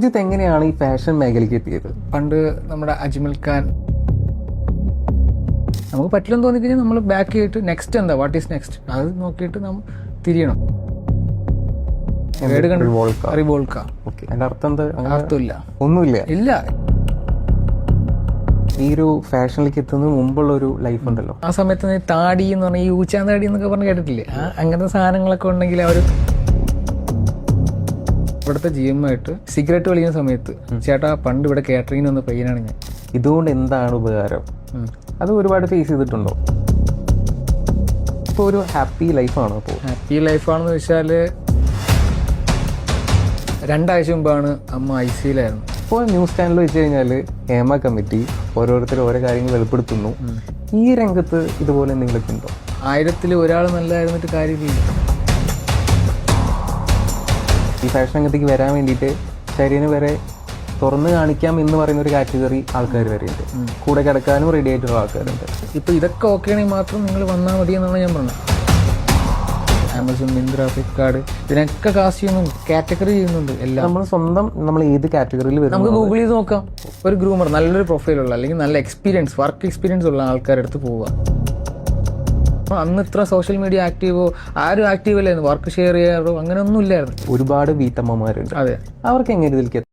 സുജിത്ത് എങ്ങനെയാണ് ഈ ഫാഷൻ മേഖലയ്ക്ക് എത്തിയത്? പണ്ട് നമ്മുടെ അജ്മൽ ഖാൻ നമുക്ക് പറ്റില്ലെന്ന് തോന്നിക്കഴിഞ്ഞാൽ നമ്മൾ ബാക്ക് ചെയ്തിട്ട് നെക്സ്റ്റ് എന്താ, വാട്ട് ഈസ് നെക്സ്റ്റ്, അത് നോക്കിയിട്ട് നമ്മൾ തിരിയണം. റിവോൾക്ക. അതിന്റെ അർത്ഥം എന്താ? അർത്ഥമില്ല, ഒന്നുമില്ല. ഇല്ല. ഈ ഒരു ഫാഷനിലേക്ക് എത്തുന്നതിന് മുമ്പുള്ള ഒരു ലൈഫ് ഉണ്ടല്ലോ, ആ സമയത്ത് നീ താടി എന്ന് പറഞ്ഞാൽ ഈ ഊച്ചാൻ താടി എന്നൊക്കെ പറഞ്ഞ് കേട്ടിട്ടില്ലേ? അങ്ങനത്തെ സാധനങ്ങളൊക്കെ ഉണ്ടെങ്കിൽ അവർ ഇവിടുത്തെ ജിഎമ്മായിട്ട് സിഗരറ്റ് വലിക്കുന്ന സമയത്ത്, ചേട്ടാ പണ്ട് ഇവിടെ കാറ്ററിംഗിന് വന്ന പയ്യനാണ് ഞാൻ. ഇതുകൊണ്ട് എന്താണ് ഉപകാരം? അത് ഒരുപാട് ഫേസ് ചെയ്തിട്ടുണ്ടോ? ഇപ്പോൾ ഒരു ഹാപ്പി ലൈഫാണോ? അപ്പോൾ ഹാപ്പി ലൈഫാണെന്ന് വെച്ചാൽ 2 ആഴ്ച മുമ്പാണ് അമ്മ ICUലായിരുന്നു. ഇപ്പോൾ ന്യൂസ് ചാനൽ വെച്ച് കഴിഞ്ഞാൽ ഹേമ കമ്മിറ്റി ഓരോരുത്തർ ഓരോ കാര്യങ്ങൾ വെളിപ്പെടുത്തുന്നു. ഈ രംഗത്ത് ഇതുപോലെ എന്തെങ്കിലുമൊക്കെ ഉണ്ടോ? 1000-ൽ ഒരാൾ നല്ലതായിരുന്നിട്ട് കാര്യമില്ല. ഈ ഫാഷൻ രംഗത്തേക്ക് വരാൻ വേണ്ടിയിട്ട് ശരീരം വരെ തുറന്ന് കാണിക്കാം എന്ന് പറയുന്ന ഒരു കാറ്റഗറി ആൾക്കാർ വരെ ഉണ്ട്. കൂടെ കിടക്കാനും റെഡി ആയിട്ടുള്ള ആൾക്കാരുണ്ട്. ഇപ്പൊ ഇതൊക്കെ ഓക്കെ ആണെങ്കിൽ മാത്രം നിങ്ങൾ വന്നാൽ മതി എന്നാണ് ഞാൻ പറഞ്ഞത്. ആമസോൺ, മിന്ത്ര, ഫ്ലിപ്കാർട്ട് ഇതിനൊക്കെ കാസ്റ്റ് ചെയ്യുന്നുണ്ട്, കാറ്റഗറി ചെയ്യുന്നുണ്ട് എല്ലാം. നമ്മൾ ഏത് കാറ്റഗറിയിൽ വരും നമുക്ക് ഗൂഗിൾ ചെയ്ത് നോക്കാം. ഒരു ഗ്രൂമർ, നല്ലൊരു പ്രൊഫൈലുള്ള അല്ലെങ്കിൽ നല്ല എക്സ്പീരിയൻസ്, വർക്ക് എക്സ്പീരിയൻസ് ഉള്ള ആൾക്കാരുടെ അടുത്ത് പോവുക. അപ്പോൾ അന്ന് ഇത്ര സോഷ്യൽ മീഡിയ ആക്റ്റീവോ ആരും ആക്റ്റീവ് അല്ലായിരുന്നു, വർക്ക് ഷെയർ ചെയ്യാറോ അങ്ങനെ ഒന്നും ഇല്ലായിരുന്നു. ഒരുപാട് വീട്ടമ്മമാരുണ്ട്. അതെ, അവർക്ക് എങ്ങനെ ഇതിലേക്ക്